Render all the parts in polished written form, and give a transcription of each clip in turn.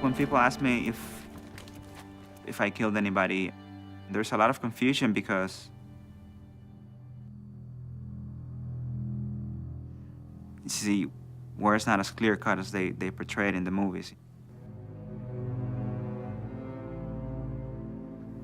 When people ask me if I killed anybody, there's a lot of confusion because you see, war is not as clear-cut as they portray it in the movies.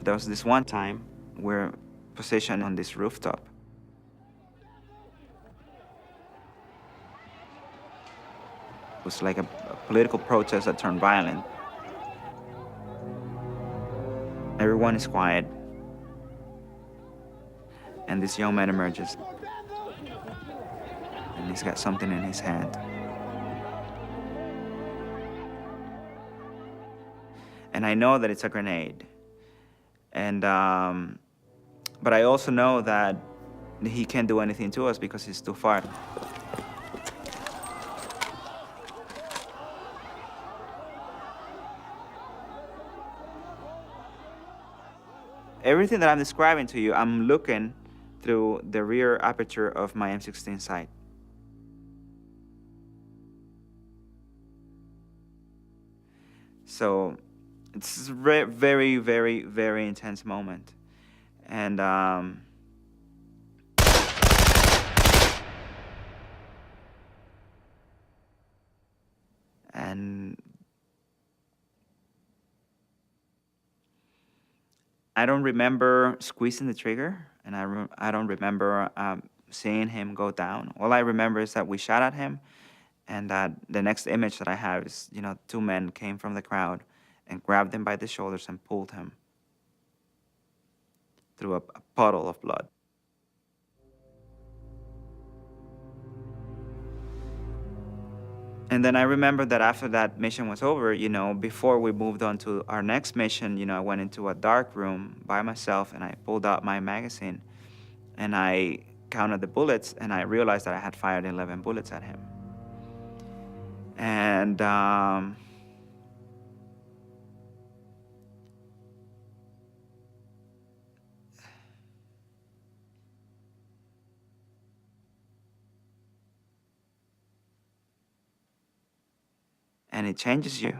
There was this one time we're positioned on this rooftop. It was like a political protest that turned violent. Everyone is quiet. And this young man emerges. And he's got something in his hand. And I know that it's a grenade. And, but I also know that he can't do anything to us because he's too far. Everything that I'm describing to you, I'm looking through the rear aperture of my M16 sight. So it's a very, very, very intense moment. And I don't remember squeezing the trigger, and I don't remember seeing him go down. All I remember is that we shot at him, and that the next image that I have is, you know, two men came from the crowd and grabbed him by the shoulders and pulled him through a puddle of blood. And then I remember that after that mission was over, you know, before we moved on to our next mission, you know, I went into a dark room by myself and I pulled out my magazine and I counted the bullets and I realized that I had fired 11 bullets at him. And it changes you.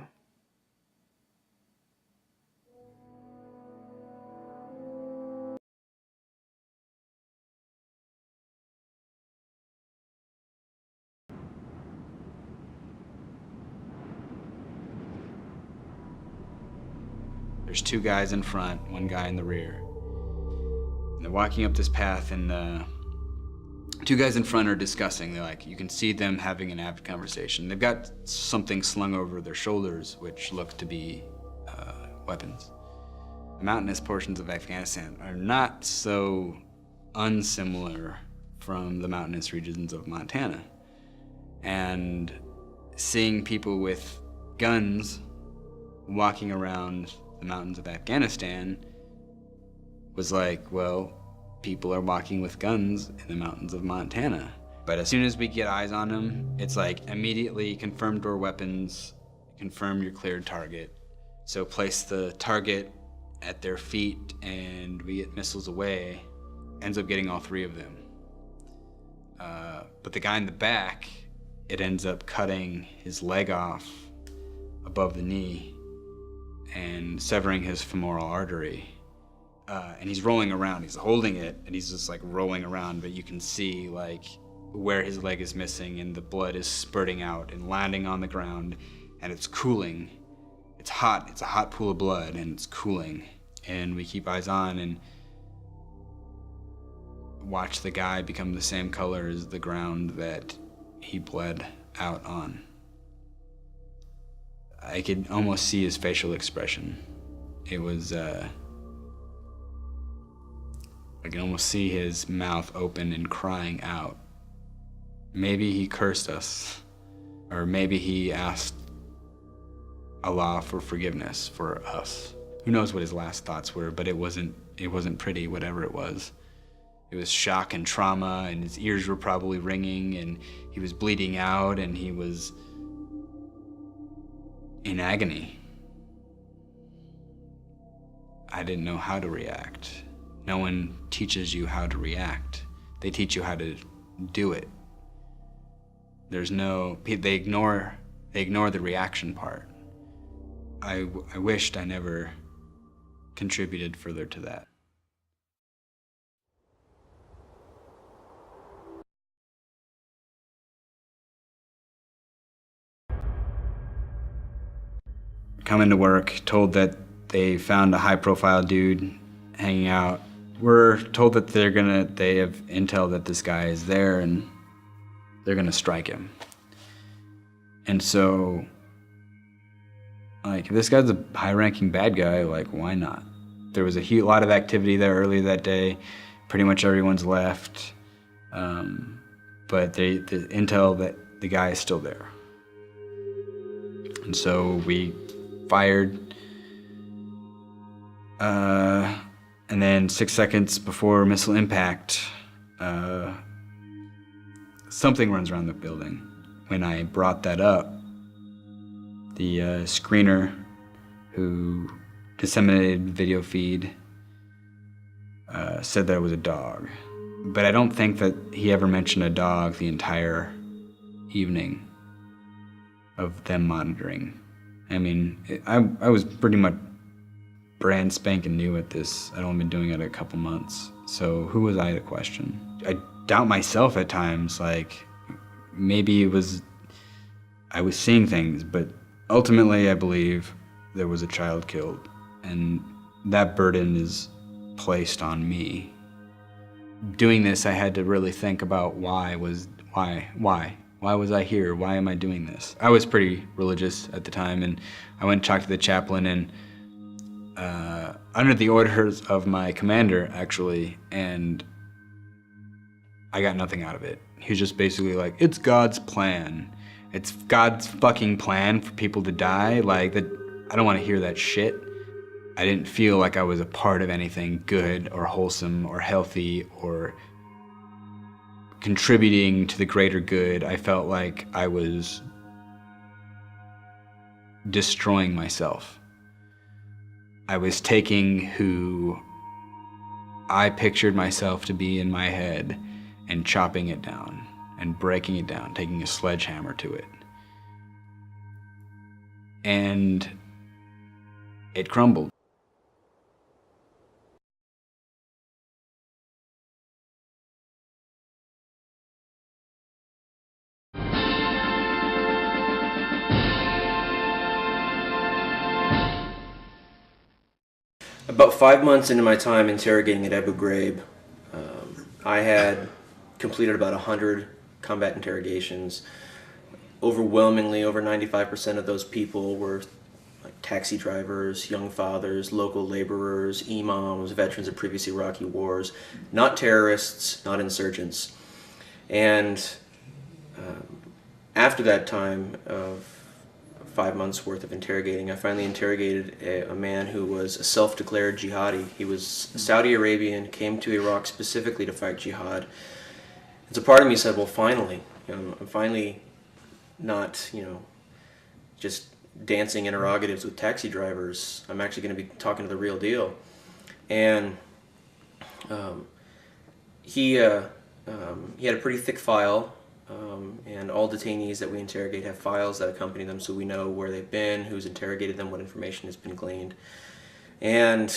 There's two guys in front, one guy in the rear. And they're walking up this path and the two guys in front are discussing. They're like, you can see them having an avid conversation. They've got something slung over their shoulders, which look to be weapons. The mountainous portions of Afghanistan are not so unsimilar from the mountainous regions of Montana. And seeing people with guns walking around the mountains of Afghanistan was like, well, people are walking with guns in the mountains of Montana. But as soon as we get eyes on them, it's like immediately confirm door weapons, confirm your cleared target. So place the target at their feet and we get missiles away. Ends up getting all three of them. But the guy in the back, it ends up cutting his leg off above the knee and severing his femoral artery. And he's rolling around, he's holding it, and he's just like rolling around, but you can see like where his leg is missing and the blood is spurting out and landing on the ground, and it's cooling. It's hot, it's a hot pool of blood, and it's cooling. And we keep eyes on and watch the guy become the same color as the ground that he bled out on. I could almost see his facial expression. It was, I can almost see his mouth open and crying out. Maybe he cursed us, or maybe he asked Allah for forgiveness for us. Who knows what his last thoughts were, but it wasn't pretty, whatever it was. It was shock and trauma, and his ears were probably ringing, and he was bleeding out, and he was in agony. I didn't know how to react. No one teaches you how to react. They teach you how to do it. There's no, they ignore the reaction part. I wished I never contributed further to that. Coming to work, told that they found a high-profile dude hanging out. We're told that they have intel that this guy is there and they're gonna strike him. And so, like, if this guy's a high-ranking bad guy, like, why not? There was a lot of activity there earlier that day. Pretty much everyone's left. But the intel that the guy is still there. And so we fired. And then 6 seconds before missile impact, something runs around the building. When I brought that up, the screener who disseminated video feed said that it was a dog. But I don't think that he ever mentioned a dog the entire evening of them monitoring. I mean, I was pretty much brand spanking new at this. I'd only been doing it a couple months. So who was I to question? I doubt myself at times, like maybe I was seeing things, but ultimately I believe there was a child killed, and that burden is placed on me. Doing this, I had to really think about why was I here? Why am I doing this? I was pretty religious at the time, and I went and talked to the chaplain, and under the orders of my commander, actually, and I got nothing out of it. He was just basically like, it's God's plan. It's God's fucking plan for people to die. Like, that, I don't want to hear that shit. I didn't feel like I was a part of anything good or wholesome or healthy or contributing to the greater good. I felt like I was destroying myself. I was taking who I pictured myself to be in my head and chopping it down and breaking it down, taking a sledgehammer to it. And it crumbled. About 5 months into my time interrogating at Abu Ghraib, I had completed about 100 combat interrogations. Overwhelmingly, over 95% of those people were like taxi drivers, young fathers, local laborers, imams, veterans of previous Iraqi wars, not terrorists, not insurgents. And after that time of 5 months worth of interrogating, I finally interrogated a man who was a self-declared jihadi. He was Saudi Arabian, came to Iraq specifically to fight jihad. And so part of me said, well, finally, I'm finally not, just dancing interrogatives with taxi drivers. I'm actually going to be talking to the real deal. And he had a pretty thick file. And all detainees that we interrogate have files that accompany them, so we know where they've been, who's interrogated them, what information has been gleaned. And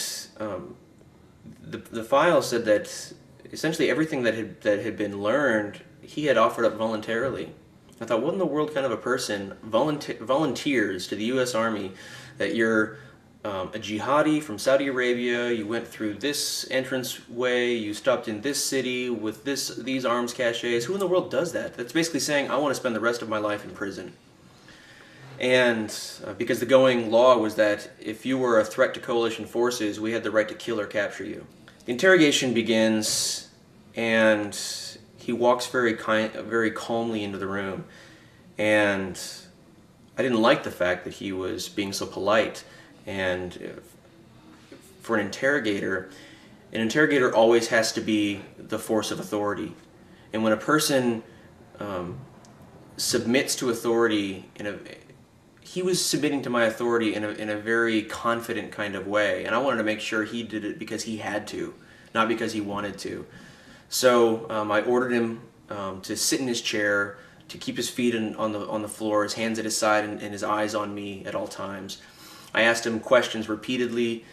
the file said that essentially everything that had been learned, he had offered up voluntarily. I thought, what in the world kind of a person volunteers to the U.S. Army that you're a jihadi from Saudi Arabia, you went through this entrance way, you stopped in this city with these arms caches. Who in the world does that? That's basically saying, I want to spend the rest of my life in prison. And because the going law was that if you were a threat to coalition forces, we had the right to kill or capture you. The interrogation begins, and he walks very calmly into the room. And I didn't like the fact that he was being so polite. And for an interrogator always has to be the force of authority. And when a person submits to authority, he was submitting to my authority in a very confident kind of way. And I wanted to make sure he did it because he had to, not because he wanted to. So I ordered him to sit in his chair, to keep his feet on the floor, his hands at his side, and his eyes on me at all times. I asked him questions repeatedly,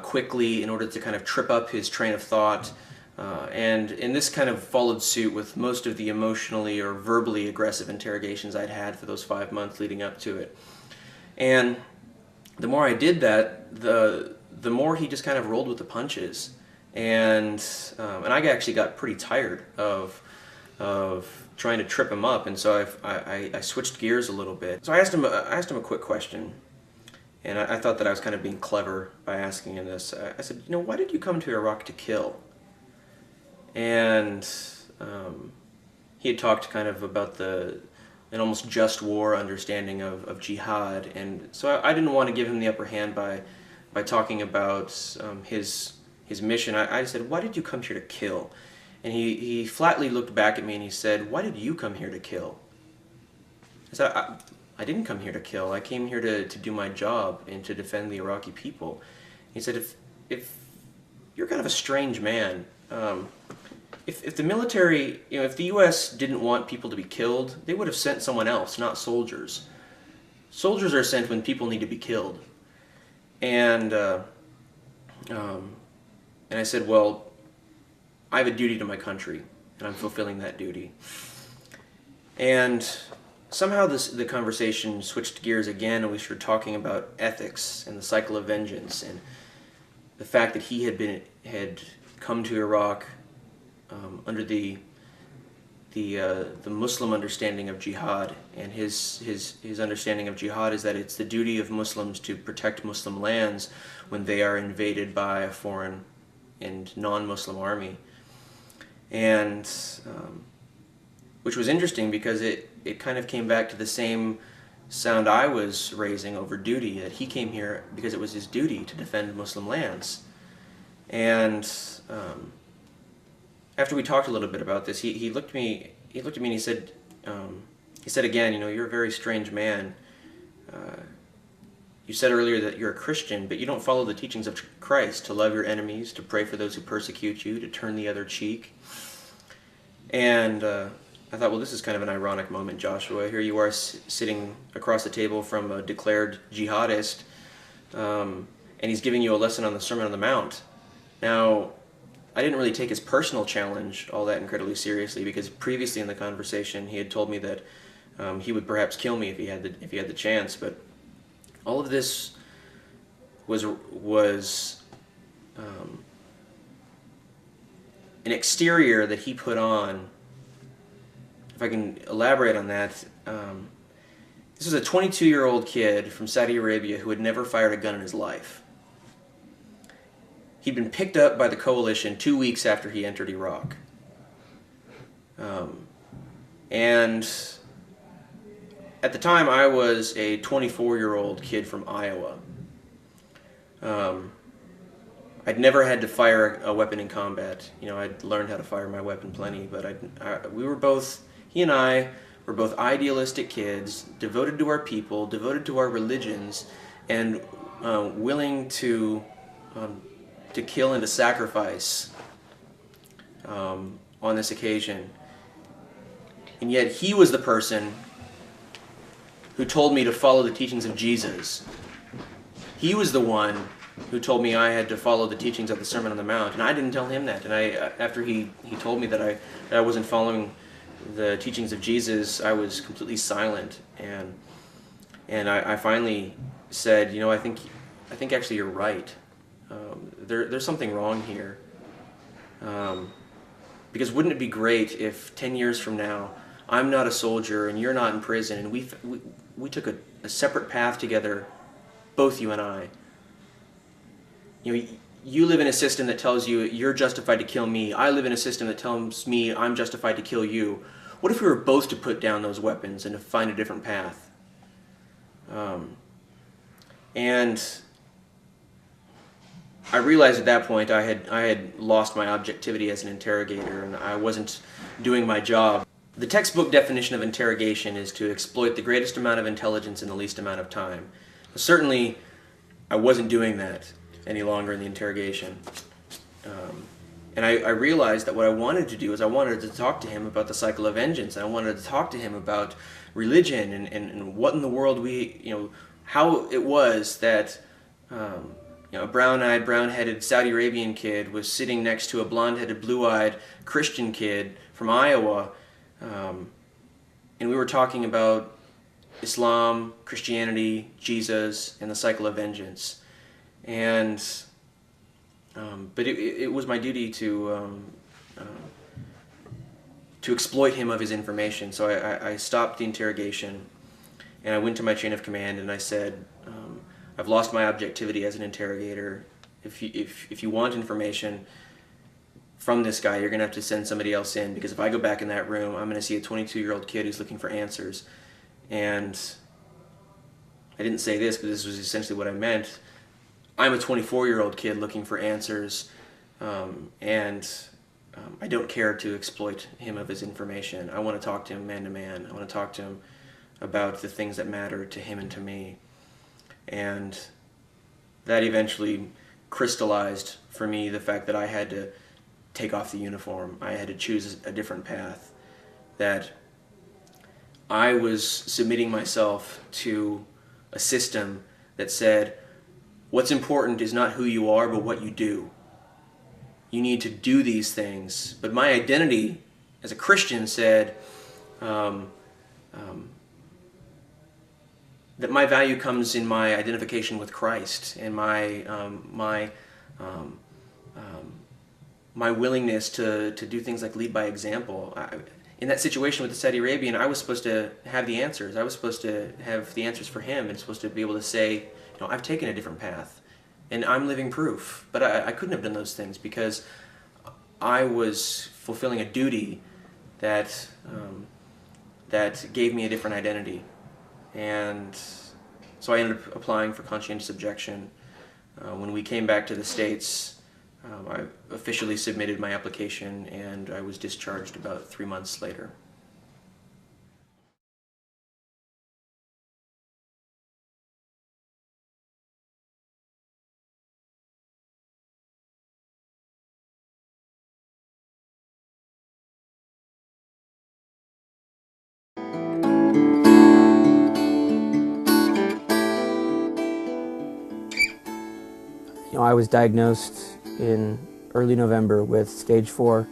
quickly, in order to kind of trip up his train of thought. And this kind of followed suit with most of the emotionally or verbally aggressive interrogations I'd had for those 5 months leading up to it. And the more I did that, the more he just kind of rolled with the punches. And I actually got pretty tired of trying to trip him up, and so I switched gears a little bit. So I asked him a quick question, and I thought that I was kind of being clever by asking him this. I said, why did you come to Iraq to kill? And he had talked kind of about an almost just war understanding of jihad, and so I didn't want to give him the upper hand by talking about his mission. I said, why did you come here to kill? And he flatly looked back at me and he said, why did you come here to kill? I said, I didn't come here to kill. I came here to do my job and to defend the Iraqi people. He said, if you're kind of a strange man, if the military, if the U.S. didn't want people to be killed, they would have sent someone else, not soldiers. Soldiers are sent when people need to be killed. And I said, well, I have a duty to my country, and I'm fulfilling that duty. And somehow the conversation switched gears again, and we started talking about ethics and the cycle of vengeance, and the fact that he had come to Iraq under the Muslim understanding of jihad, and his understanding of jihad is that it's the duty of Muslims to protect Muslim lands when they are invaded by a foreign and non-Muslim army. And which was interesting because it kind of came back to the same sound I was raising over duty, that he came here because it was his duty to defend Muslim lands. And after we talked a little bit about this, he looked at me and he said again, you're a very strange man. You said earlier that you're a Christian, but you don't follow the teachings of Christ, to love your enemies, to pray for those who persecute you, to turn the other cheek. And I thought, well, this is kind of an ironic moment, Joshua. Here you are sitting across the table from a declared jihadist, and he's giving you a lesson on the Sermon on the Mount. Now, I didn't really take his personal challenge all that incredibly seriously, because previously in the conversation he had told me that he would perhaps kill me if he had the chance. But all of this was an exterior that he put on. If I can elaborate on that, this was a 22-year-old kid from Saudi Arabia who had never fired a gun in his life. He'd been picked up by the coalition 2 weeks after he entered Iraq. And at the time, I was a 24-year-old kid from Iowa. I'd never had to fire a weapon in combat. I'd learned how to fire my weapon plenty, but he and I were both idealistic kids, devoted to our people, devoted to our religions, and willing to kill and to sacrifice on this occasion. And yet he was the person who told me to follow the teachings of Jesus. He was the one who told me I had to follow the teachings of the Sermon on the Mount, and I didn't tell him that. And after he told me that I wasn't following the teachings of Jesus, I was completely silent. And I finally said, I think actually you're right. There's something wrong here. Because wouldn't it be great if 10 years from now I'm not a soldier and you're not in prison, and we took a separate path together, both you and I. You live in a system that tells you you're justified to kill me. I live in a system that tells me I'm justified to kill you. What if we were both to put down those weapons and to find a different path? And I realized at that point I had lost my objectivity as an interrogator, and I wasn't doing my job. The textbook definition of interrogation is to exploit the greatest amount of intelligence in the least amount of time. Certainly, I wasn't doing that any longer in the interrogation. And I realized that what I wanted to do is I wanted to talk to him about the cycle of vengeance, and I wanted to talk to him about religion and what in the world how it was that a brown-eyed, brown-headed Saudi Arabian kid was sitting next to a blonde-headed, blue-eyed Christian kid from Iowa, and we were talking about Islam, Christianity, Jesus, and the cycle of vengeance. And but it was my duty to exploit him of his information. So I stopped the interrogation, and I went to my chain of command, and I said, I've lost my objectivity as an interrogator. If you want information from this guy, you're going to have to send somebody else in, because if I go back in that room, I'm going to see a 22-year-old kid who's looking for answers. And I didn't say this, but this was essentially what I meant. I'm a 24-year-old kid looking for answers, and I don't care to exploit him of his information. I want to talk to him man to man. I want to talk to him about the things that matter to him and to me. And that eventually crystallized for me the fact that I had to take off the uniform. I had to choose a different path. That I was submitting myself to a system that said, what's important is not who you are, but what you do. You need to do these things. But my identity as a Christian said that my value comes in my identification with Christ and my willingness to do things like lead by example. In that situation with the Saudi Arabian, I was supposed to have the answers. I was supposed to have the answers for him, and supposed to be able to say, I've taken a different path, and I'm living proof. But I couldn't have done those things because I was fulfilling a duty that that gave me a different identity. And so I ended up applying for conscientious objection. When we came back to the States, I officially submitted my application, and I was discharged about 3 months later. I was diagnosed in early November with stage 4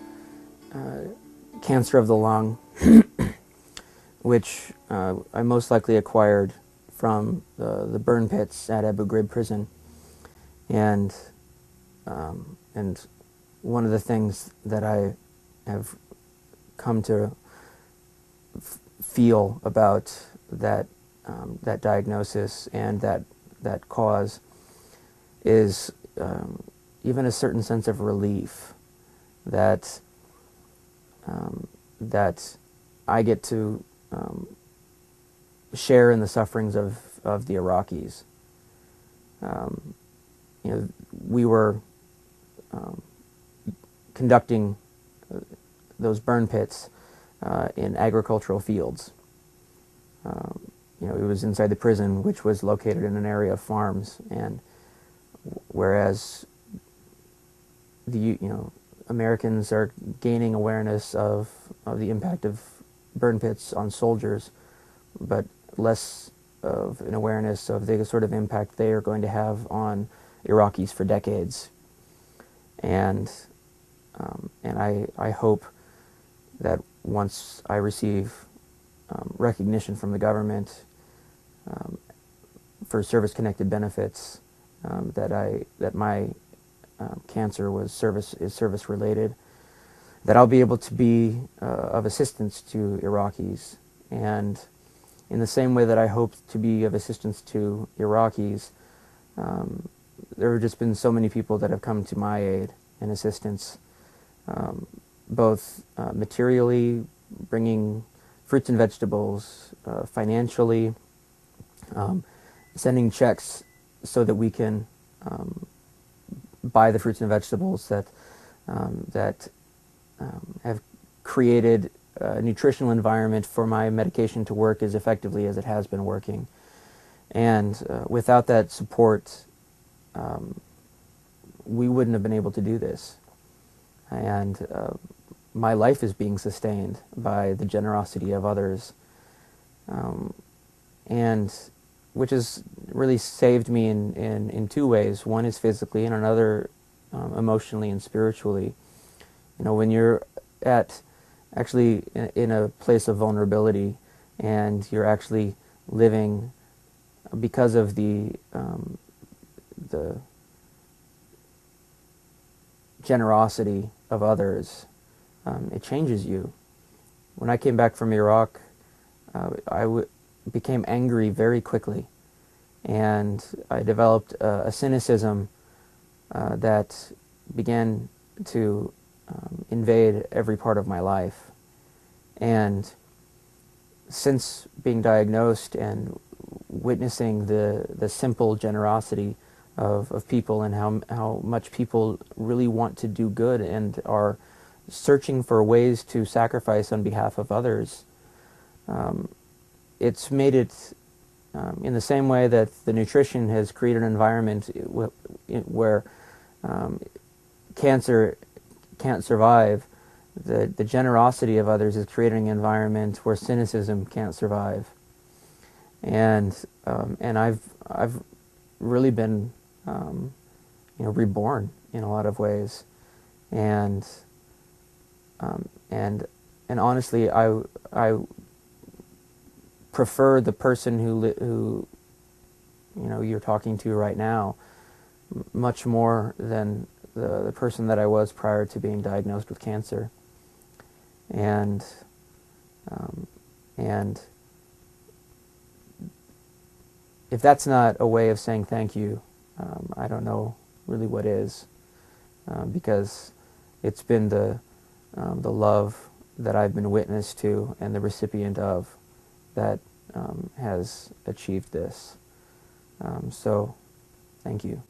cancer of the lung, which I most likely acquired from the burn pits at Abu Ghraib prison. And one of the things that I have come to feel about that that diagnosis and that cause is even a certain sense of relief that that I get to share in the sufferings of the Iraqis. We were conducting those burn pits in agricultural fields. It was inside the prison, which was located in an area of farms, and whereas the Americans are gaining awareness of the impact of burn pits on soldiers, but less of an awareness of the sort of impact they are going to have on Iraqis for decades. And I hope that once I receive recognition from the government for service-connected benefits, that my cancer is service-related, that I'll be able to be of assistance to Iraqis. And in the same way that I hope to be of assistance to Iraqis, there have just been so many people that have come to my aid and assistance, both materially, bringing fruits and vegetables, financially, sending checks so that we can buy the fruits and vegetables that have created a nutritional environment for my medication to work as effectively as it has been working. And without that support, we wouldn't have been able to do this. And my life is being sustained by the generosity of others. And which has really saved me in two ways. One is physically, and another emotionally and spiritually. You know, when you're actually in a place of vulnerability, and you're actually living because of the generosity of others, it changes you. When I came back from Iraq, became angry very quickly, and I developed a cynicism that began to invade every part of my life. And since being diagnosed and witnessing the simple generosity of people, and how much people really want to do good and are searching for ways to sacrifice on behalf of others, it's made it, in the same way that the nutrition has created an environment where cancer can't survive, the generosity of others is creating an environment where cynicism can't survive. And I've really been reborn in a lot of ways, and honestly, I prefer the person who you're talking to right now much more than the person that I was prior to being diagnosed with cancer. And if that's not a way of saying thank you, I don't know really what is, because it's been the love that I've been witness to and the recipient of that has achieved this. So, thank you.